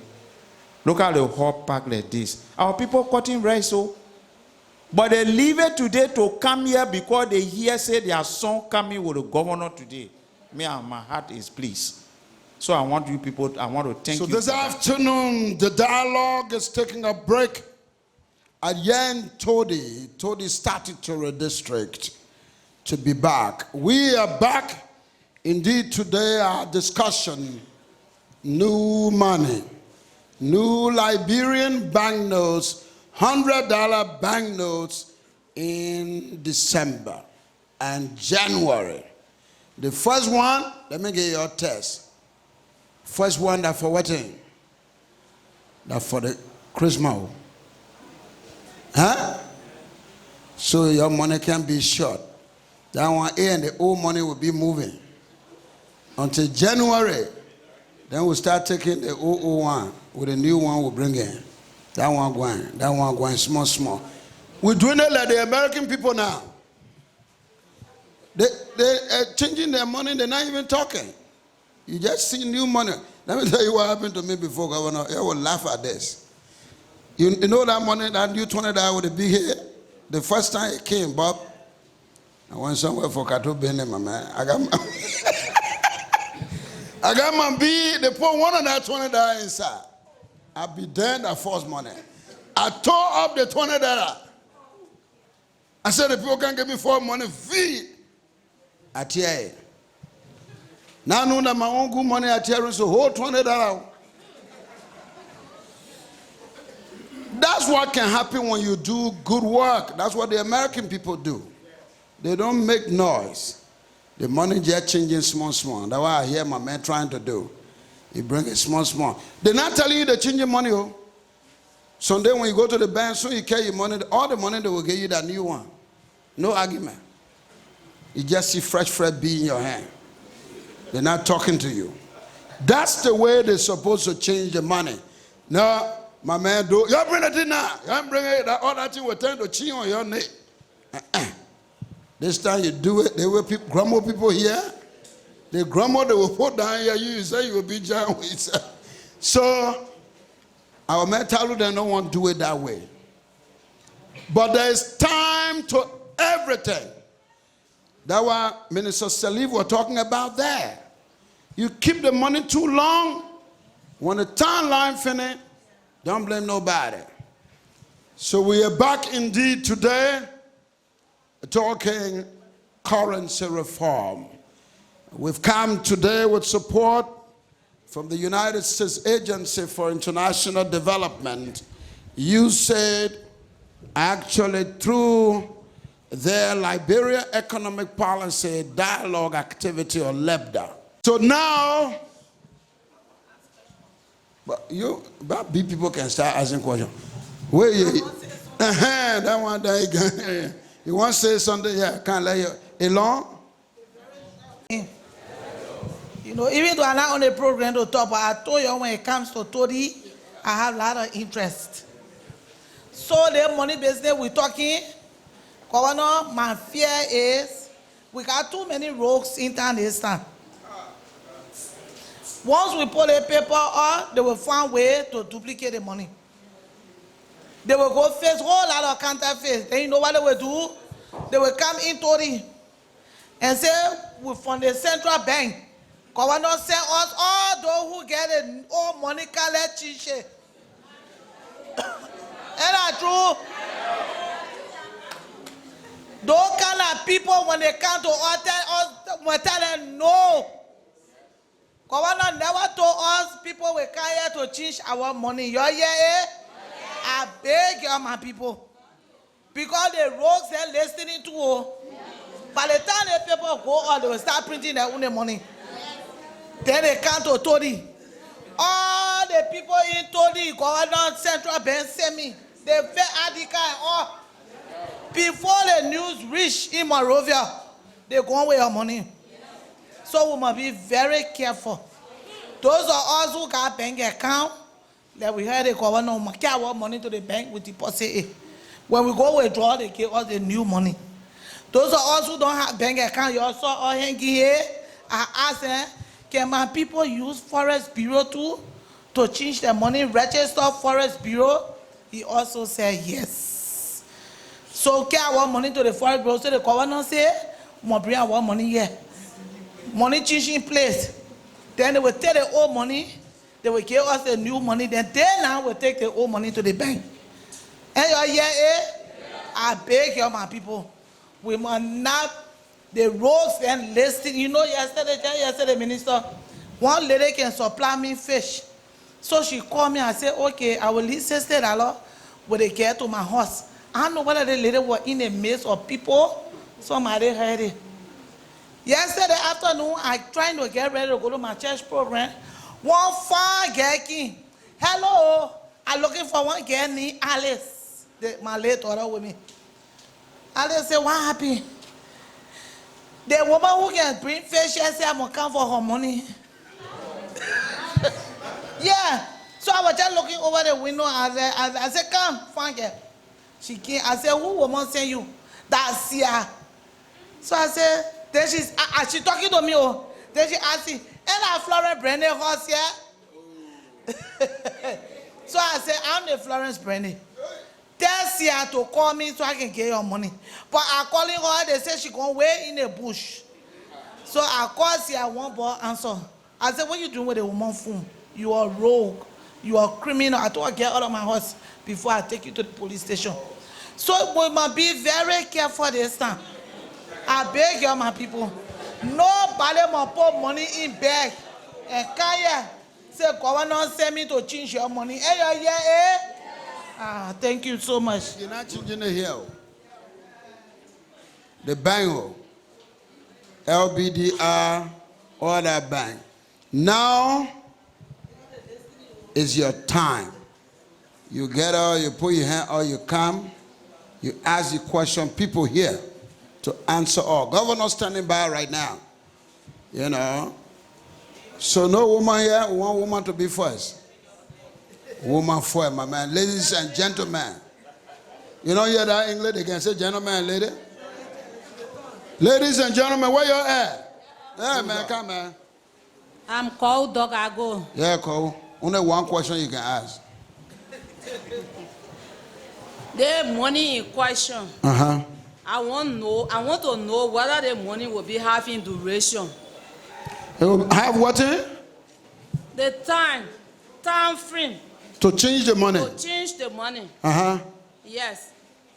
Look at the whole park like this. Our people cutting rice, so. But they leave it today to come here because they hear say their son coming with the governor today. Me and my heart is pleased. So I want you people, I want to thank you. So this afternoon, the dialogue is taking a break at Yen Todee. Todee Statutory District to be back. We are back. Indeed, today our discussion, new money, new Liberian banknotes, $100 banknotes in December and January. The first one, let me get your test. First one that for what thing? That for the Christmas. Huh? So your money can be short. That one A and the old money will be moving. Until January, then we'll start taking the old one with the new one we'll bring in. That one going, small. We're doing it like the American people now. They are changing their money, they're not even talking. You just see new money. Let me tell you what happened to me before, Governor. I will laugh at this. You know that money, that new $20 with the big head? The first time it came, Bob, I went somewhere for Kato Bene, my man. I got my B, they put one of that $20 inside. I'll be there that force money. I tore up the $20. I said, the people can't give me for money. Feed. I tear it. Now I know that my own good money I tear so whole $20. That's what can happen when you do good work. That's what the American people do. They don't make noise. The money just changing small. That's what I hear my man trying to do. He bring it small. They're not telling you they're changing money. Oh. Someday when you go to the bank, soon you carry your money, all the money they will give you that new one. No argument. You just see fresh bee in your hand. They're not talking to you. That's the way they're supposed to change the money. Now, my man, you bring it in now. You bring it, all that thing will turn to chin on your neck. This time you do it, there were people, grandma people here. The grandma they will put down here, you say you will be giant with. So, our mentality they don't want to do it that way. But there is time to everything. That's why Minister Salif was talking about there. You keep the money too long, when the timeline finish, don't blame nobody. So we are back indeed today talking currency reform. We've come today with support from the United States Agency for International Development. You said actually through their Liberia Economic Policy Dialogue Activity or LEBDA. So now, but big people can start asking questions. Where you? That one day, you want to say something? Yeah, can't let you along. You know, even though I'm not on the program to talk, but I told you when it comes to Todee, I have a lot of interest. So the money business we're talking, Governor, my fear is we got too many rogues in town this time. Once we pull the paper out, they will find a way to duplicate the money. They will go face a whole lot of counterfeit. Then you know what they will do? They will come in Todee and say, we from the central bank. Governor send us all those who get it, all money collect chiche. Ain't that true? Those kind of people, when they come to us, we tell them no. Governor never told us people will come here to change our money. You hear it? I beg you, my people. Because the rogues they're listening to, by the time the people go on, they will start printing their own money. Then they come to Todee. All the people in Todee, Governor Central Bank send me. They fed Adika and all. Before the news reach in Monrovia, they go away your money. So we must be very careful. Those are us who got bank account, that we heard the governor carry our money to the bank with deposit it. When we go withdraw, they give us the new money. Those are us who don't have bank account. You also all hanging here. I asked them, can my people use Forest Bureau to change their money, register Forest Bureau? He also said yes. So carry our money to the Forest Bureau. So the governor said, we'll bring our money here. Money changing place. Then they will take the old money, they will give us the new money, then they now will take the old money to the bank. And you hear it? I beg you, my people, we must not, the roads and listing. You know, yesterday, minister, one lady can supply me fish. So she called me and said, okay, I will leave $60 when they get to my house. I don't know whether the lady was in a maze of people. Somebody heard it. Yesterday afternoon, I tried to get ready to go to my church program. One fine girl came. Hello, I'm looking for one girl named Alice. My late daughter with me. Alice said, what happened? The woman who can bring fish, she said, I'm going to come for her money. Yeah. So I was just looking over the window. I said, come, fine girl. She came. I said, who woman send you? That's here. So I said, then she's talking to me. Oh. Then she asked me, and I Florence Brandy horse here? So I said, I'm the Florence Brandy. Tell Sia to call me so I can get your money. But I calling her, they say she gonna wait in the bush. So I called Sia, one boy answer. I said, what you doing with a woman phone? You are rogue. You are criminal. I told her, get out of my house before I take you to the police station. So we must be very careful this time. I beg you, my people. Nobody must put money in bag. And Kaya say, governor send me to change your money. Hey, yeah. Thank you so much. You're not changing the hill. The bank, LBDR, or that bank. Now is your time. You get out, you put your hand or you come, you ask the question, people here to answer all. Governor standing by right now. You know. So no woman here, one woman to be first. Woman first, my man. Ladies and gentlemen. You know hear that English? They can say gentleman and lady. Ladies and gentlemen, where you at? Yeah, man, come man. I'm called Dog Ago. Yeah, Cole. Only one question you can ask. The money in question. Uh-huh. I want to know whether the money will be having duration. It will have what in? The time frame To change the money. to change the money. Uh-huh. Yes.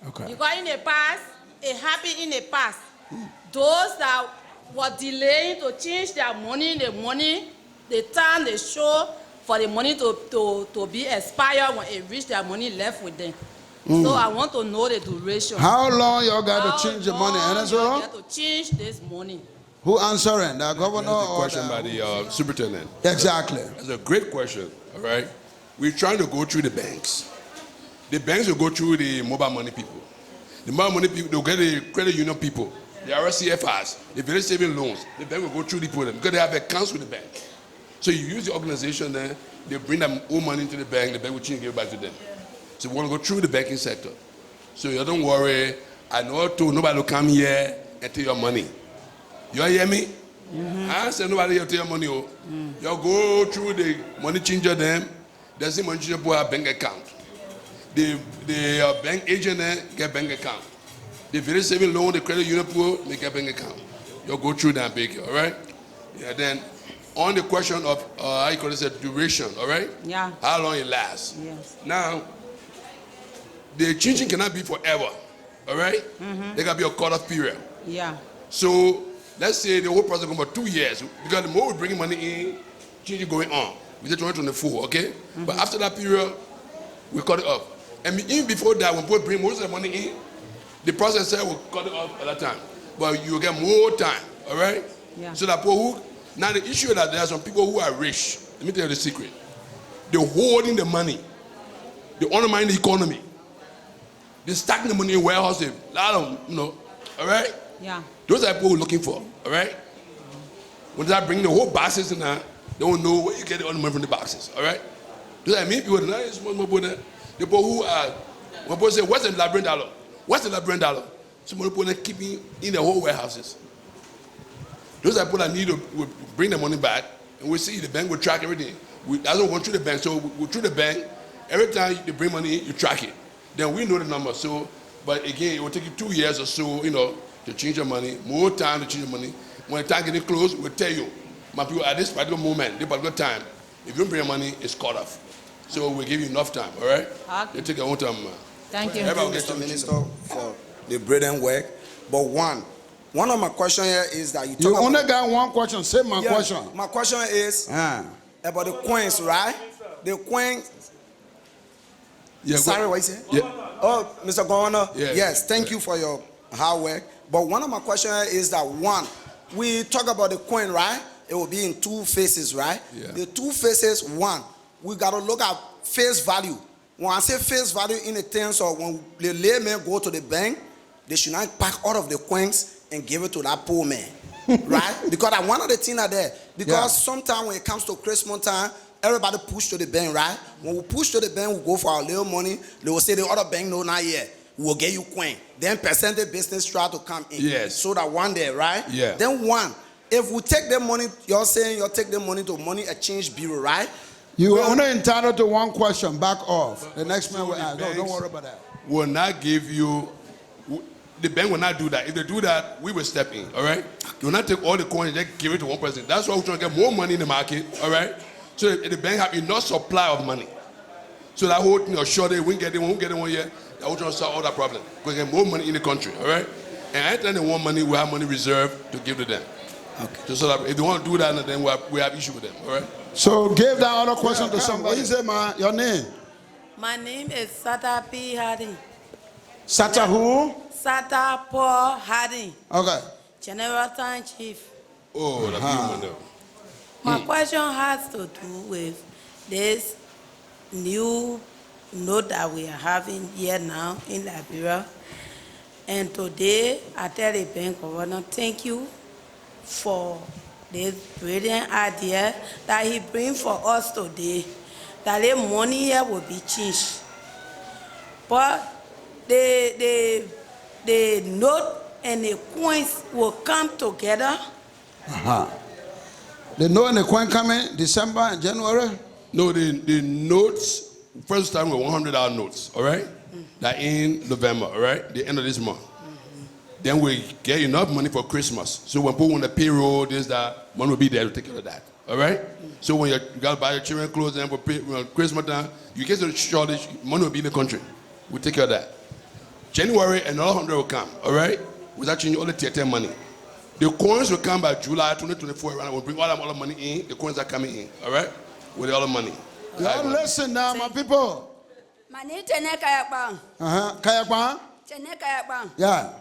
Okay. Because in the past, it happened in the past. Those that were delaying to change their money, the time they show for the money to be expired when it reached their money left with them. So I want to know the duration. How long y'all got to change the money? And How so long you have to change this money? who answering? The governor That's the or question by the superintendent. Exactly. That's a great question, all right? We're trying to go through the banks. The banks will go through the mobile money people. The mobile money people, they'll get the credit union people, the RCFRs, the village saving loans. The bank will go through the problem because they have accounts with the bank. So you use the organization there, they bring their own money into the bank will change and give it back to them. So we want to go through the banking sector. So you don't worry, I know too, nobody will come here and take your money. You hear me? I said nobody will take your money. You go through the money changer them, there's the money changer for a bank account. The bank agent there get bank account. The village saving loan, the credit union pool, they get bank account. You go through that big, all right? Yeah, then on the question of how you call it, duration, all right? Yeah. How long it lasts. Yes. Now, the changing cannot be forever, all right? There can be a cut-off period. Yeah. So let's say the whole process goes for 2 years because the more we bring money in, change going on. We say 2024, okay? But after that period, we cut it off. And even before that, when people bring most of the money in, the processor will cut it off at that time. But you will get more time, all right? Yeah. So that people who, now the issue is that there are some people who are rich. Let me tell you the secret. They're holding the money. They undermine the economy. They're stacking the money in warehouses. A lot of them, you know, all right? Yeah. Those are people we're looking for, all right? When they bring the whole boxes in there, they don't know where you get all the money from the boxes, all right? Those are me people that are small people there. The people who are, when people say, what's the Liberian dollar? What's the Liberian dollar? Some people that keep in the whole warehouses. Those are people that need to bring the money back, and we see the bank will track everything. That's what we want through the bank. So we through the bank, every time you bring money in, you track it. Then we know the number. So, but again, it will take you 2 years or so, you know, to change your money, more time to change your money. When the time getting close, we'll tell you, my people, at this particular moment, this particular time, if you don't bring your money, it's cut off. So we'll give you enough time, all right? Okay. You take your own time. Thank you. Everybody will get Mr. to the Minister, for the bread and work. But one of my question here is that you talk You about, only got one question. Say my Yeah, question. My question is Ah. about the coins, right? The coins. Yeah, go- Sorry, what you say? Yeah. Oh, Mr. Governor. Yeah. Yes, thank you for your hard work. But one of my questions is that one, we talk about the coin, right? It will be in two phases, right? Yeah. The two phases, one, we got to look at face value. When I say face value in the terms of when the layman go to the bank, they should not pack all of the coins and give it to that poor man, right? Because one of the things are there. Because sometimes when it comes to Christmas time, everybody push to the bank, right? When we push to the bank, we go for our little money. They will say the other bank no not yet. We will get you coin. Then percentage business try to come in. Yes. So that one day, right? Yeah. Then one, if we take the money, you're saying you'll take the money to money exchange bureau, right? You are only entitled to one question. Back off. The next man will ask. No, don't banks worry about that. will not give you, the bank will not do that. If they do that, we will step in, all right? You will not take all the coins and just give it to one person. That's why we're trying to get more money in the market, all right? So that the bank have enough supply of money. So that whole thing, sure they won't get it one year, that we're trying to solve all that problem. We get more money in the country, all right? And anytime they want money, we have money reserved to give to them. Okay. So that if they want to do that, then we have issue with them, all right? So give that other question to somebody. What is it, your name? My name is Sata P. Harding. Sata who? Sata Paul Harding, Okay. General Town Chief. Oh, that's money. My question has to do with this new note that we are having here now in Liberia. And today, I tell the bank governor, thank you for this brilliant idea that he brings for us today, that the money here will be changed. But the note and the coins will come together. The note and the coin coming December and January? No, the notes, first time were $100 notes, all right? That in November, all right? The end of this month. Then we get enough money for Christmas. So when people want the payroll, this, that, money will be there to take care of that, all right? So when you got to buy your children clothes and for Christmas time, you get to shortage, money will be in the country. We'll take care of that. January, another 100 will come, all right? We're actually only taking money. The coins will come by July 2024, and we'll bring all that money in. The coins are coming in, all right? With all the money. Now listen now, my people. My name is Tene Kayakbang. Kayakbang? Tene Kayakbang. Yeah.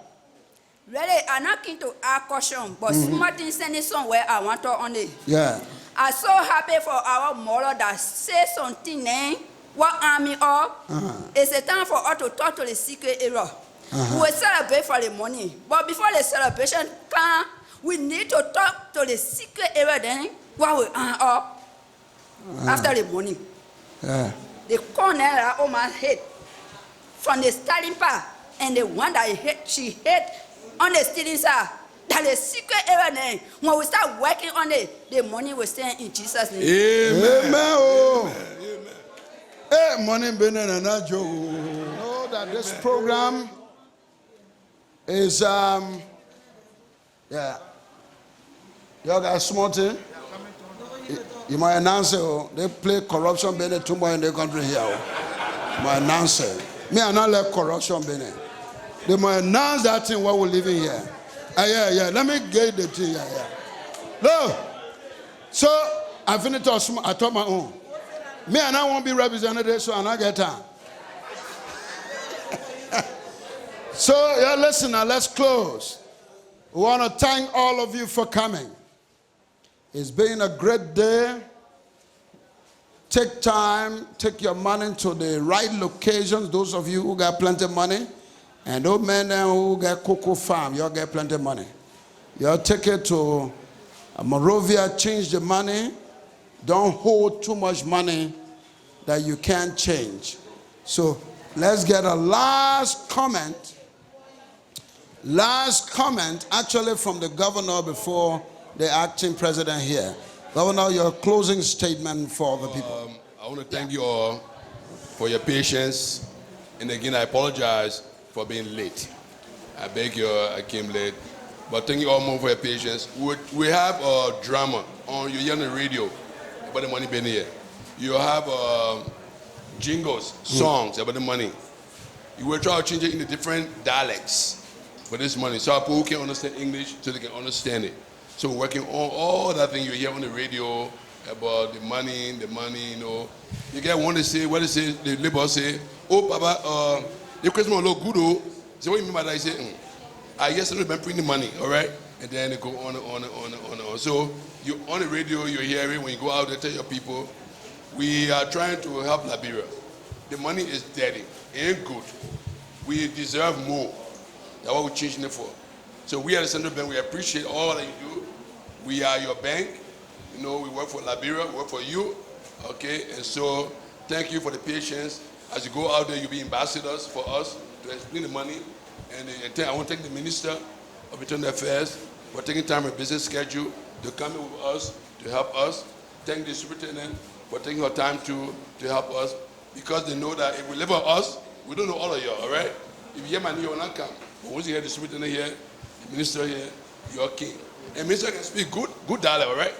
Really, I'm not keen to ask question, but somebody sending somewhere I want to on it. Yeah. I'm so happy for our mother that say something name. What army up? It's a time for us to talk to the secret area. We will celebrate for the money. But before the celebration come, we need to talk to the secret area then what we up after the money. Yeah. The corner on my head from the starting part and the one that she hit on the stealing side. That the secret area then when we start working on it, the money will stand in Jesus' name. Amen. Oh. Hey, money been in a joke. Know that this program is yeah. Y'all got small thing? You might announce it. They play corruption being too much in the country here. My announcer. Me I not let corruption be there. They might announce that thing while we're living here. Yeah. Let me get the thing. Yeah. Look. So I finished I told my own. Me and I won't be represented, so I not get time. So yeah, listen now, let's close. We want to thank all of you for coming. It's been a great day. Take time, take your money to the right locations. Those of you who got plenty of money, and those men who got cocoa farm, y'all get plenty of money. Y'all take it to Monrovia, change the money. Don't hold too much money that you can't change. So let's get a last comment. Last comment actually from the governor before the acting president here. Governor, your closing statement for the people. I want to thank you all for your patience. And again, I apologize for being late. I beg you, I came late. But thank you all more for your patience. We have a drama on, you hear on the radio about the money being here. You have jingles, songs about the money. You will try to change it into different dialects for this money, so people who can understand English, so they can understand it. So we're working on all that thing you hear on the radio about the money, you know. You get one to say, what they say, the labor say, oh, Papa, the Christmas look good, oh. So what you mean by that? I say, I guess I've been printing money, all right? And then they go on and on and on and on and on. So you on the radio, you hear it. When you go out there, tell your people, we are trying to help Liberia. The money is dirty, it ain't good. We deserve more. That's what we're changing it for. So we at the Central Bank, we appreciate all that you do. We are your bank. You know, we work for Liberia, we work for you. Okay, and so thank you for the patience. As you go out there, you'll be ambassadors for us to explain the money. And I want to thank the Minister of Internal Affairs for taking time in business schedule to come in with us, to help us. Thank the Superintendent for taking her time to help us, because they know that if we live on us, we don't know all of y'all, all right? If you hear my name, you will not come. But once you hear the Superintendent here, the Minister here, you're king. And Minister can speak good dialect, all right?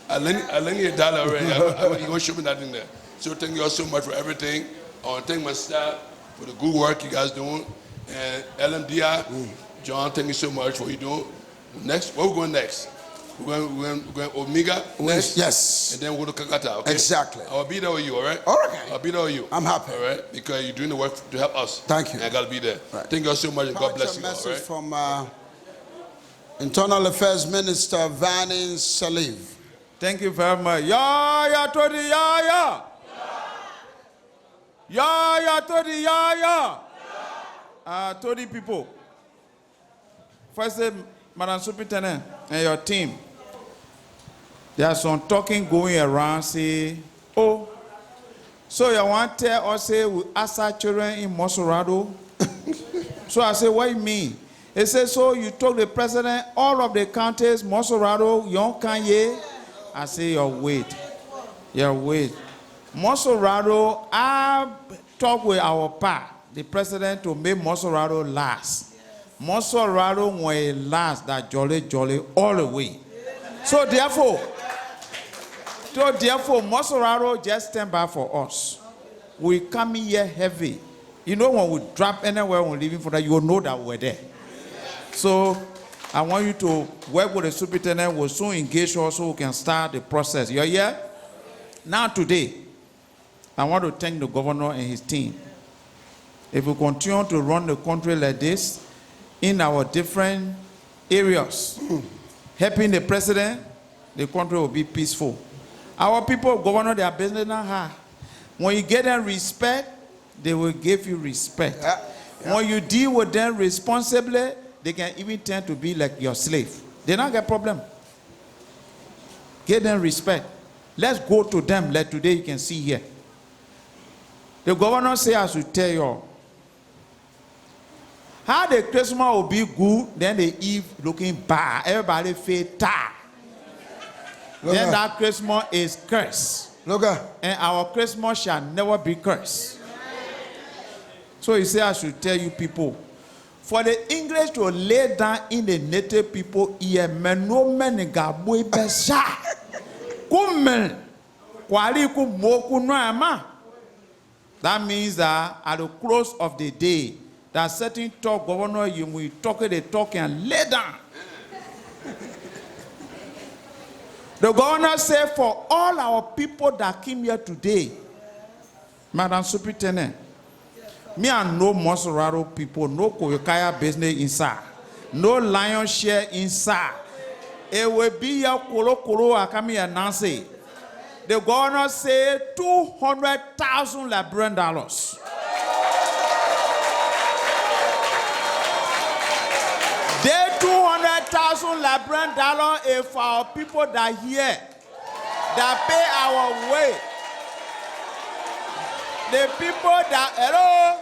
I learned your dialect already. You're going to show me that thing there. So thank you all so much for everything. I want to thank my staff for the good work you guys doing. And LMDI, John, thank you so much for what you're doing. Next, where we going next? We're going Omega next? Yes. And then we'll go to Kakata, okay? Exactly. I'll be there with you, all right? Okay. I'll be there with you. I'm happy. All right? Because you're doing the work to help us. Thank you. And I got to be there. Right. Thank you all so much, and God bless you all, all message right? from Internal Affairs Minister Vanin Saliv. Thank you very much. Yeah, Todee, yeah. Yeah, Todee, yeah. Todee people. First, Madam Superintendent and your team. There's some talking going around, say, oh, so you want to tell us, say, we ask our children in Montserrado? So I say, what do you mean? He said, so you told the president all of the counties, Montserrado, Young Kanye? I say, your wait. Montserrado, I talked with our pa, the president, to make Montserrado last. Montserrado will last that jolly all the way. So therefore, Montserrado just stand by for us. We come here heavy. You know, when we drop anywhere, when we're leaving for that, you will know that we're there. So I want you to work with the superintendent. We'll soon engage also, so we can start the process. You're here? Now today, I want to thank the governor and his team. If we continue to run the country like this, in our different areas, helping the president, the country will be peaceful. Our people, governor, their business now hard. When you get them respect, they will give you respect. When you deal with them responsibly, they can even tend to be like your slave. They don't get problem. Give them respect. Let's go to them like today you can see here. The governor say I should tell you how the Christmas will be good, then the Eve looking bad. Everybody feel tired. Then that Christmas is cursed. And our Christmas shall never be cursed. So he said I should tell you people, for the English to lay down in the native people ear, that means that at the close of the day, that certain talk, governor, you will talk, they talk and lay down. The governor said, for all our people that came here today, Madam Superintendent, me and no Montserrado people, no Koyokaya business inside, no lion share inside. It will be your kolo I come here and say. The governor said $200,000 Liberian dollars. The $200,000 Liberian dollars is for our people that here, that pay our way. The people that, hello,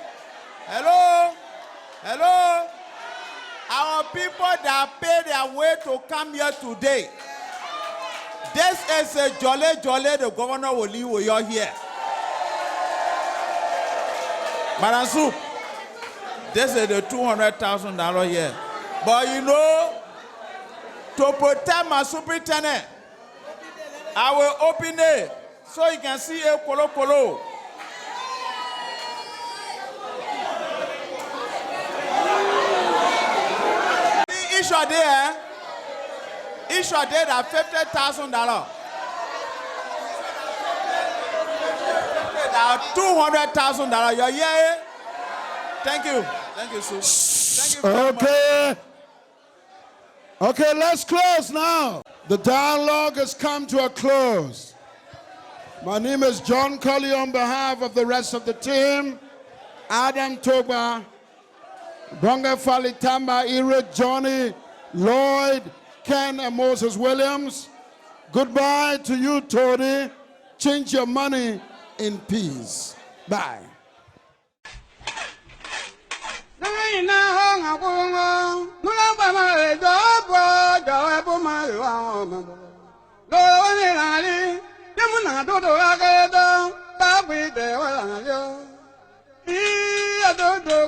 our people that pay their way to come here today. This is a jolly, the governor will leave with you here. Madam Soup, this is the $200,000 here. But you know, to protect my superintendent, I will open it so you can see a kolo. Each of them, that $50,000. $200,000. You're here. Thank you, Sue. Thank you very much. Okay, let's close now. The dialogue has come to a close. My name is John Colley on behalf of the rest of the team. Adam Toba, Bonga Falitamba, Eric, Johnny, Lloyd, Ken, and Moses Williams. Goodbye to you, Todee. Change your money in peace. Bye.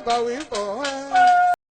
Going for